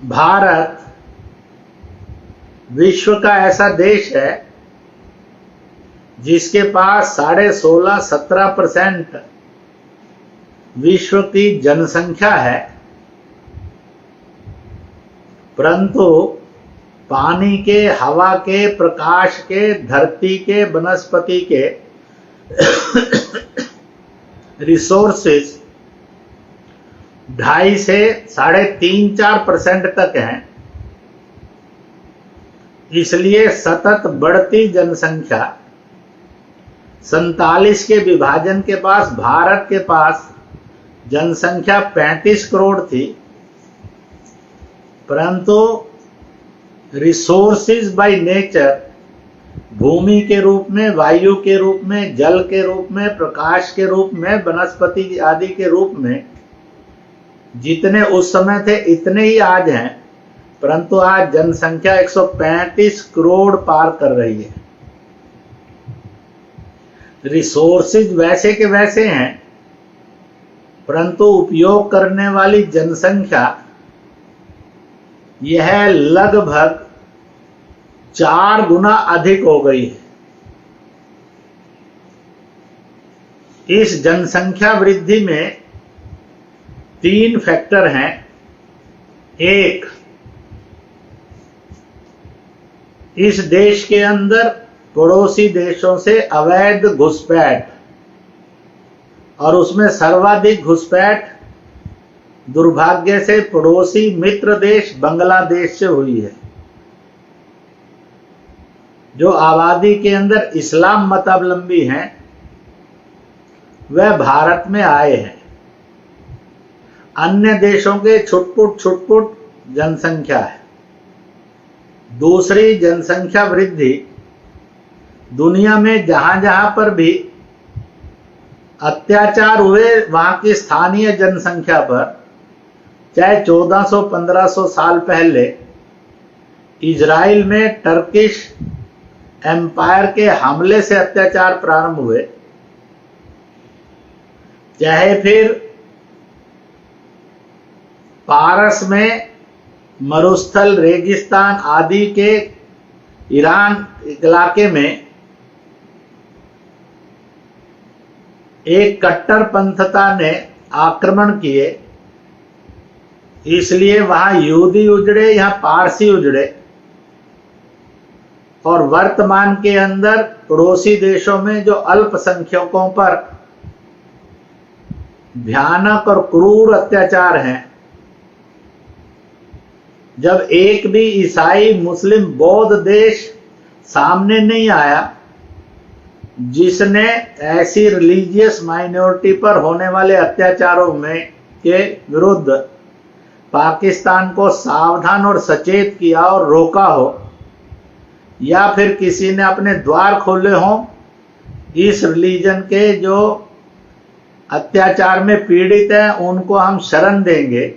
भारत विश्व का ऐसा देश है जिसके पास 16.5-17% विश्व की जनसंख्या है, परंतु पानी के, हवा के, प्रकाश के, धरती के, वनस्पति के रिसोर्सेज 2.5 से 3.5-4% तक हैं। इसलिए सतत बढ़ती जनसंख्या 47 के विभाजन के पास भारत के पास जनसंख्या 35 करोड़ थी, परंतु रिसोर्सेज बाय नेचर, भूमि के रूप में, वायु के रूप में, जल के रूप में, प्रकाश के रूप में, वनस्पति आदि के रूप में जितने उस समय थे इतने ही आज हैं, परंतु आज जनसंख्या 135 करोड़ पार कर रही है। रिसोर्सेज वैसे के वैसे हैं, परंतु उपयोग करने वाली जनसंख्या यह लगभग 4 गुना अधिक हो गई है। इस जनसंख्या वृद्धि में 3 फैक्टर हैं। एक, इस देश के अंदर पड़ोसी देशों से अवैध घुसपैठ, और उसमें सर्वाधिक घुसपैठ दुर्भाग्य से पड़ोसी मित्र देश बांग्लादेश से हुई है। जो आबादी के अंदर इस्लाम मतावलंबी हैं वह भारत में आए हैं। अन्य देशों के छुटपुट जनसंख्या है। दूसरी, जनसंख्या वृद्धि दुनिया में जहां जहां पर भी अत्याचार हुए वहां की स्थानीय जनसंख्या पर, चाहे 1400-1500 साल पहले इजराइल में टर्किश एम्पायर के हमले से अत्याचार प्रारंभ हुए, चाहे फिर पारस में मरुस्थल, रेगिस्तान आदि के ईरान इलाके में एक कट्टरपंथता ने आक्रमण किए, इसलिए वहां यहूदी उजड़े, यहां पारसी उजड़े, और वर्तमान के अंदर पड़ोसी देशों में जो अल्पसंख्यकों पर भयानक और क्रूर अत्याचार हैं, जब एक भी ईसाई, मुस्लिम, बौद्ध देश सामने नहीं आया जिसने ऐसी रिलीजियस माइनॉरिटी पर होने वाले अत्याचारों में के विरुद्ध पाकिस्तान को सावधान और सचेत किया और रोका हो, या फिर किसी ने अपने द्वार खोले हों इस रिलीजन के जो अत्याचार में पीड़ित हैं उनको हम शरण देंगे,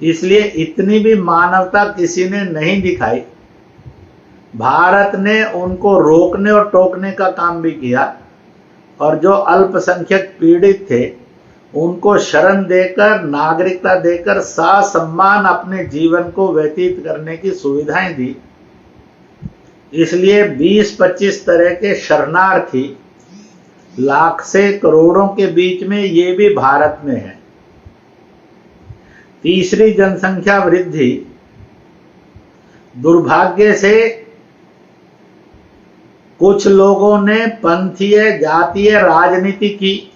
इसलिए इतनी भी मानवता किसी ने नहीं दिखाई। भारत ने उनको रोकने और टोकने का काम भी किया, और जो अल्पसंख्यक पीड़ित थे उनको शरण देकर, नागरिकता देकर ससम्मान अपने जीवन को व्यतीत करने की सुविधाएं दी। इसलिए 20-25 तरह के शरणार्थी लाख से करोड़ों के बीच में ये भी भारत में है। तीसरी, जनसंख्या वृद्धि दुर्भाग्य से कुछ लोगों ने पंथीय, जातीय राजनीति की।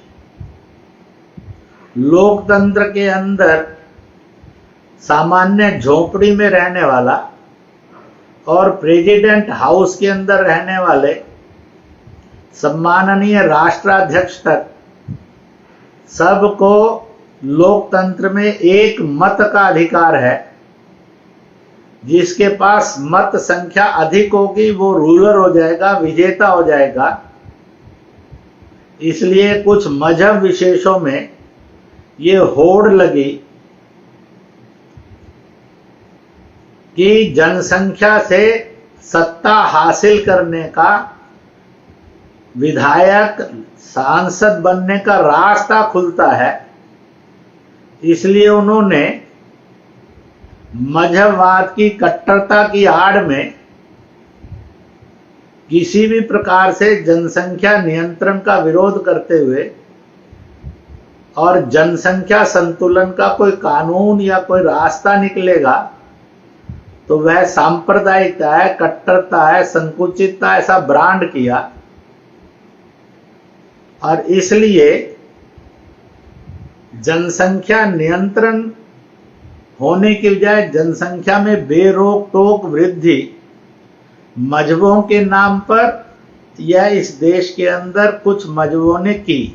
लोकतंत्र के अंदर सामान्य झोपड़ी में रहने वाला और प्रेसिडेंट हाउस के अंदर रहने वाले सम्माननीय राष्ट्राध्यक्ष तक सबको लोकतंत्र में एक मत का अधिकार है। जिसके पास मत संख्या अधिक होगी वो रूलर हो जाएगा, विजेता हो जाएगा। इसलिए कुछ मजहब विशेषों में ये होड़ लगी कि जनसंख्या से सत्ता हासिल करने का, विधायक, सांसद बनने का रास्ता खुलता है। इसलिए उन्होंने मजहबवाद की कट्टरता की आड़ में किसी भी प्रकार से जनसंख्या नियंत्रण का विरोध करते हुए और जनसंख्या संतुलन का कोई कानून या कोई रास्ता निकलेगा तो वह सांप्रदायिकता है, कट्टरता है, संकुचितता, ऐसा ब्रांड किया। और इसलिए जनसंख्या नियंत्रण होने की बजाय जनसंख्या में बेरोक टोक वृद्धि मजहबों के नाम पर या इस देश के अंदर कुछ मजहबों ने की।